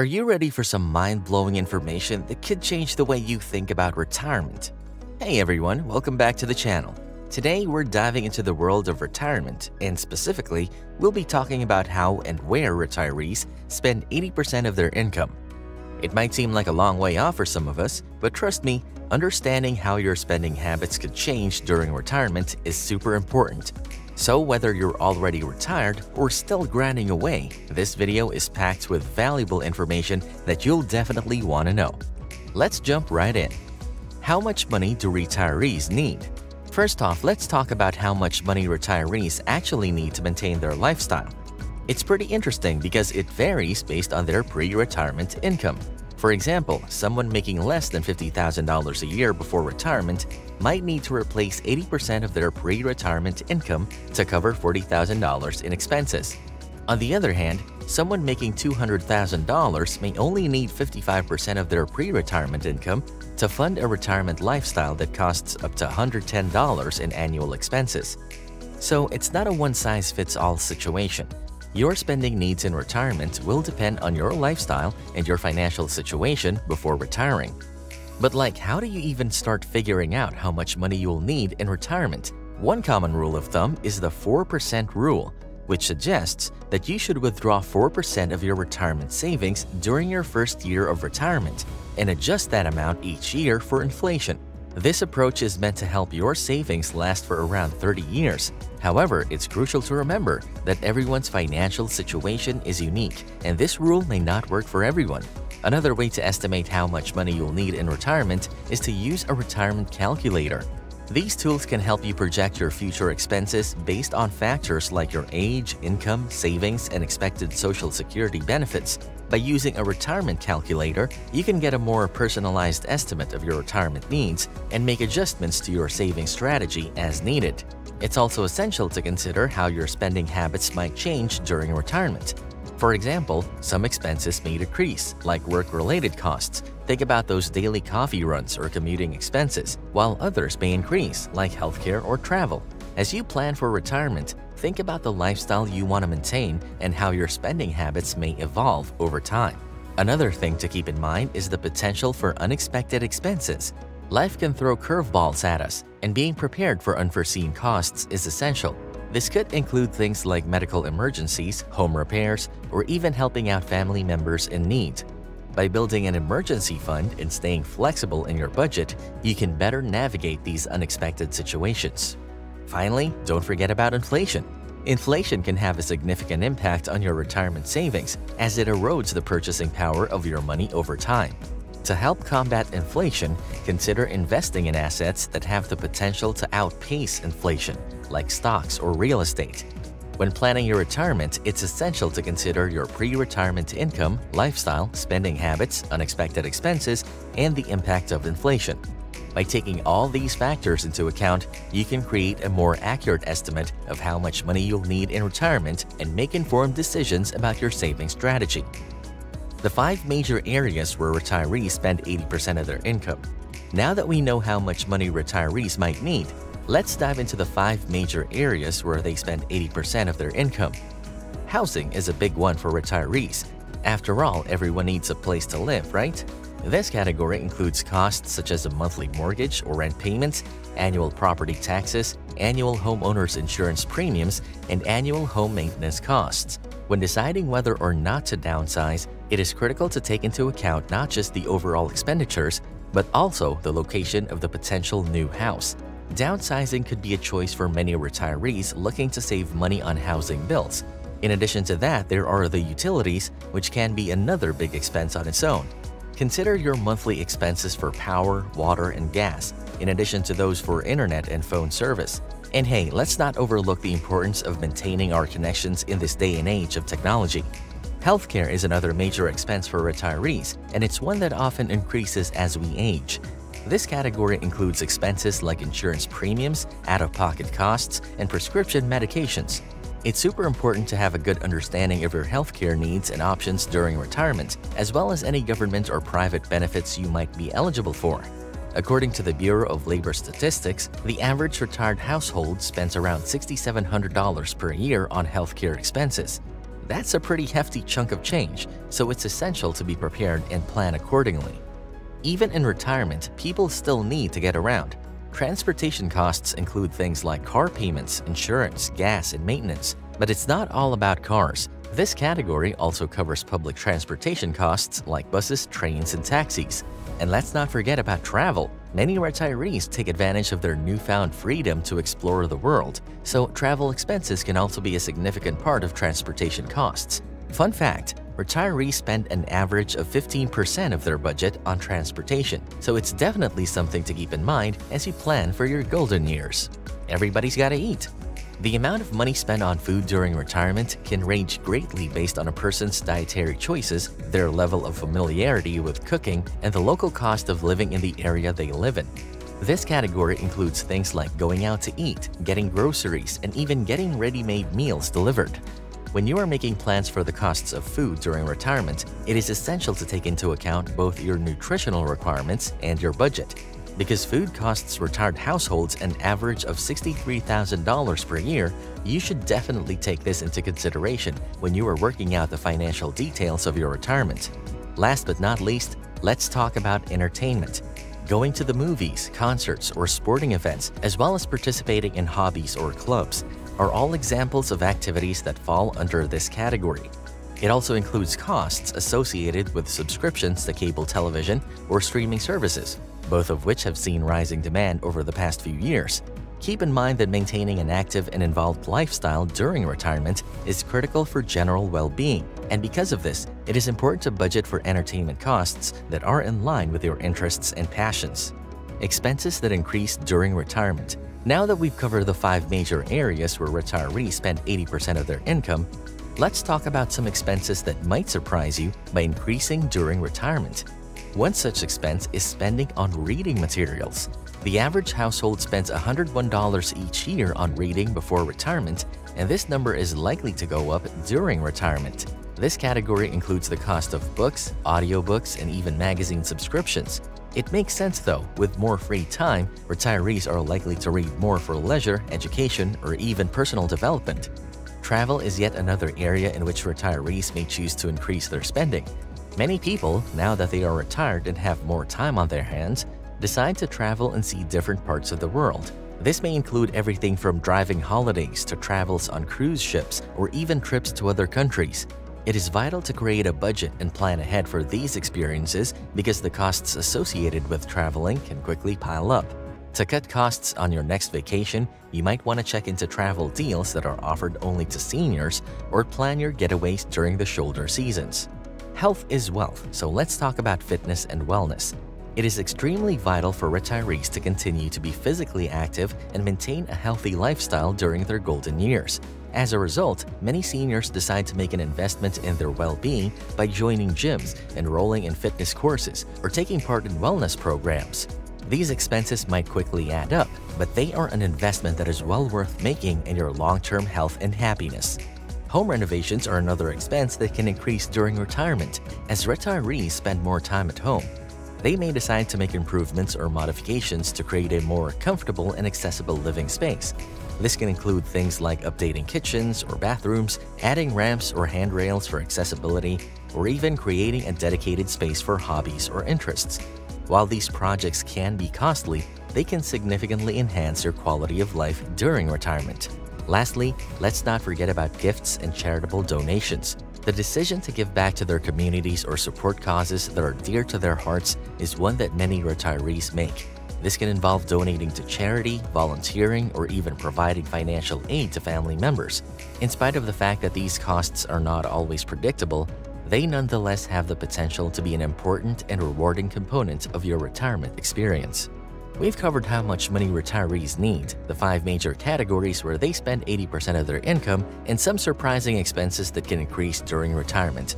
Are you ready for some mind-blowing information that could change the way you think about retirement? Hey everyone, welcome back to the channel. Today we're diving into the world of retirement, and specifically, we'll be talking about how and where retirees spend 80% of their income. It might seem like a long way off for some of us, but trust me, understanding how your spending habits could change during retirement is super important. So whether you're already retired or still grinding away, this video is packed with valuable information that you'll definitely want to know. Let's jump right in. How much money do retirees need? First off, let's talk about how much money retirees actually need to maintain their lifestyle. It's pretty interesting because it varies based on their pre-retirement income. For example, someone making less than $50,000 a year before retirement might need to replace 80% of their pre-retirement income to cover $40,000 in expenses. On the other hand, someone making $200,000 may only need 55% of their pre-retirement income to fund a retirement lifestyle that costs up to $110 in annual expenses. So it's not a one-size-fits-all situation. Your spending needs in retirement will depend on your lifestyle and your financial situation before retiring. But how do you even start figuring out how much money you'll need in retirement? One common rule of thumb is the 4% rule, which suggests that you should withdraw 4% of your retirement savings during your first year of retirement and adjust that amount each year for inflation. This approach is meant to help your savings last for around 30 years. However, it's crucial to remember that everyone's financial situation is unique, and this rule may not work for everyone. Another way to estimate how much money you'll need in retirement is to use a retirement calculator. These tools can help you project your future expenses based on factors like your age, income, savings, and expected Social Security benefits. By using a retirement calculator, you can get a more personalized estimate of your retirement needs and make adjustments to your saving strategy as needed. It's also essential to consider how your spending habits might change during retirement. For example, some expenses may decrease, like work-related costs. Think about those daily coffee runs or commuting expenses, while others may increase, like healthcare or travel. As you plan for retirement, think about the lifestyle you want to maintain and how your spending habits may evolve over time. Another thing to keep in mind is the potential for unexpected expenses. Life can throw curveballs at us, and being prepared for unforeseen costs is essential. This could include things like medical emergencies, home repairs, or even helping out family members in need. By building an emergency fund and staying flexible in your budget, you can better navigate these unexpected situations. Finally, don't forget about inflation. Inflation can have a significant impact on your retirement savings as it erodes the purchasing power of your money over time. To help combat inflation, consider investing in assets that have the potential to outpace inflation, like stocks or real estate. When planning your retirement, it's essential to consider your pre-retirement income, lifestyle, spending habits, unexpected expenses, and the impact of inflation. By taking all these factors into account, you can create a more accurate estimate of how much money you'll need in retirement and make informed decisions about your saving strategy. The 5 major areas where retirees spend 80% of their income. Now that we know how much money retirees might need, let's dive into the 5 major areas where they spend 80% of their income. Housing is a big one for retirees. After all, everyone needs a place to live, right? This category includes costs such as a monthly mortgage or rent payments, annual property taxes, annual homeowners insurance premiums, and annual home maintenance costs. When deciding whether or not to downsize, it is critical to take into account not just the overall expenditures, but also the location of the potential new house. Downsizing could be a choice for many retirees looking to save money on housing bills. In addition to that, there are the utilities, which can be another big expense on its own. Consider your monthly expenses for power, water, and gas, in addition to those for internet and phone service. And hey, let's not overlook the importance of maintaining our connections in this day and age of technology. Healthcare is another major expense for retirees, and it's one that often increases as we age. This category includes expenses like insurance premiums, out-of-pocket costs, and prescription medications. It's super important to have a good understanding of your healthcare needs and options during retirement, as well as any government or private benefits you might be eligible for. According to the Bureau of Labor Statistics, the average retired household spends around $6,700 per year on healthcare expenses. That's a pretty hefty chunk of change, so it's essential to be prepared and plan accordingly. Even in retirement, people still need to get around. Transportation costs include things like car payments, insurance, gas, and maintenance, but it's not all about cars. This category also covers public transportation costs like buses, trains, and taxis. And let's not forget about travel. Many retirees take advantage of their newfound freedom to explore the world, so travel expenses can also be a significant part of transportation costs. Fun fact, retirees spend an average of 15% of their budget on transportation, so it's definitely something to keep in mind as you plan for your golden years. Everybody's gotta eat. The amount of money spent on food during retirement can range greatly based on a person's dietary choices, their level of familiarity with cooking, and the local cost of living in the area they live in. This category includes things like going out to eat, getting groceries, and even getting ready-made meals delivered. When you are making plans for the costs of food during retirement, it is essential to take into account both your nutritional requirements and your budget. Because food costs retired households an average of $63,000 per year, you should definitely take this into consideration when you are working out the financial details of your retirement. Last but not least, let's talk about entertainment. Going to the movies, concerts, or sporting events, as well as participating in hobbies or clubs, are all examples of activities that fall under this category. It also includes costs associated with subscriptions to cable television or streaming services, both of which have seen rising demand over the past few years. Keep in mind that maintaining an active and involved lifestyle during retirement is critical for general well-being, and because of this, it is important to budget for entertainment costs that are in line with your interests and passions. Expenses that increase during retirement. Now that we've covered the 5 major areas where retirees spend 80% of their income, let's talk about some expenses that might surprise you by increasing during retirement. One such expense is spending on reading materials. The average household spends $101 each year on reading before retirement, and this number is likely to go up during retirement. This category includes the cost of books, audiobooks, and even magazine subscriptions. It makes sense though, with more free time, retirees are likely to read more for leisure, education, or even personal development. Travel is yet another area in which retirees may choose to increase their spending. Many people, now that they are retired and have more time on their hands, decide to travel and see different parts of the world. This may include everything from driving holidays to travels on cruise ships or even trips to other countries. It is vital to create a budget and plan ahead for these experiences because the costs associated with traveling can quickly pile up. To cut costs on your next vacation, you might want to check into travel deals that are offered only to seniors or plan your getaways during the shoulder seasons. Health is wealth, so let's talk about fitness and wellness. It is extremely vital for retirees to continue to be physically active and maintain a healthy lifestyle during their golden years. As a result, many seniors decide to make an investment in their well-being by joining gyms, enrolling in fitness courses, or taking part in wellness programs. These expenses might quickly add up, but they are an investment that is well worth making in your long-term health and happiness. Home renovations are another expense that can increase during retirement, as retirees spend more time at home. They may decide to make improvements or modifications to create a more comfortable and accessible living space. This can include things like updating kitchens or bathrooms, adding ramps or handrails for accessibility, or even creating a dedicated space for hobbies or interests. While these projects can be costly, they can significantly enhance your quality of life during retirement. Lastly, let's not forget about gifts and charitable donations. The decision to give back to their communities or support causes that are dear to their hearts is one that many retirees make. This can involve donating to charity, volunteering, or even providing financial aid to family members. In spite of the fact that these costs are not always predictable, they nonetheless have the potential to be an important and rewarding component of your retirement experience. We've covered how much money retirees need, the 5 major categories where they spend 80% of their income, and some surprising expenses that can increase during retirement.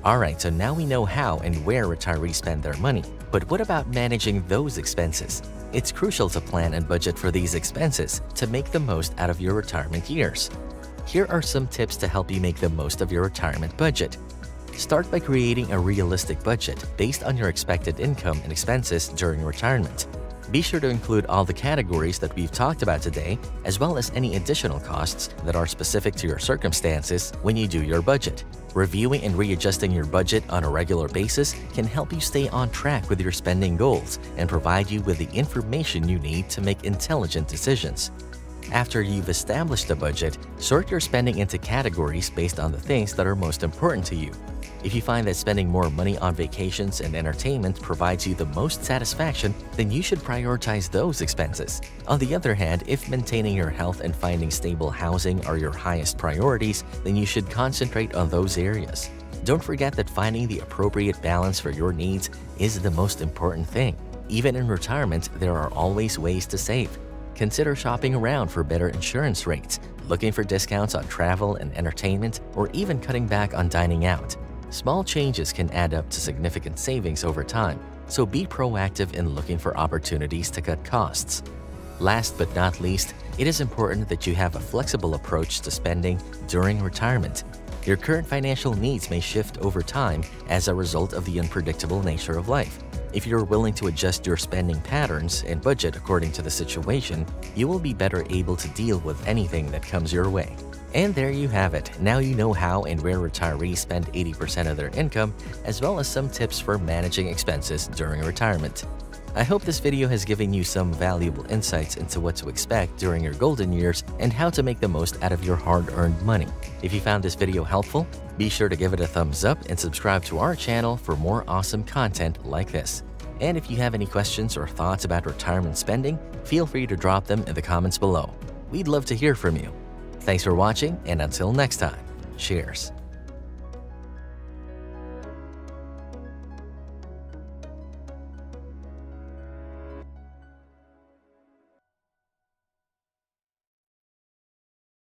Alright, so now we know how and where retirees spend their money. But what about managing those expenses? It's crucial to plan and budget for these expenses to make the most out of your retirement years. Here are some tips to help you make the most of your retirement budget. Start by creating a realistic budget based on your expected income and expenses during retirement. Be sure to include all the categories that we've talked about today, as well as any additional costs that are specific to your circumstances when you do your budget. Reviewing and readjusting your budget on a regular basis can help you stay on track with your spending goals and provide you with the information you need to make intelligent decisions. After you've established a budget, sort your spending into categories based on the things that are most important to you. If you find that spending more money on vacations and entertainment provides you the most satisfaction, then you should prioritize those expenses. On the other hand, if maintaining your health and finding stable housing are your highest priorities, then you should concentrate on those areas. Don't forget that finding the appropriate balance for your needs is the most important thing. Even in retirement, there are always ways to save. Consider shopping around for better insurance rates, looking for discounts on travel and entertainment, or even cutting back on dining out. Small changes can add up to significant savings over time, so be proactive in looking for opportunities to cut costs. Last but not least, it is important that you have a flexible approach to spending during retirement. Your current financial needs may shift over time as a result of the unpredictable nature of life. If you're willing to adjust your spending patterns and budget according to the situation, you will be better able to deal with anything that comes your way. And there you have it. Now you know how and where retirees spend 80% of their income, as well as some tips for managing expenses during retirement. I hope this video has given you some valuable insights into what to expect during your golden years and how to make the most out of your hard-earned money. If you found this video helpful, be sure to give it a thumbs up and subscribe to our channel for more awesome content like this. And if you have any questions or thoughts about retirement spending, feel free to drop them in the comments below. We'd love to hear from you. Thanks for watching, and until next time, cheers.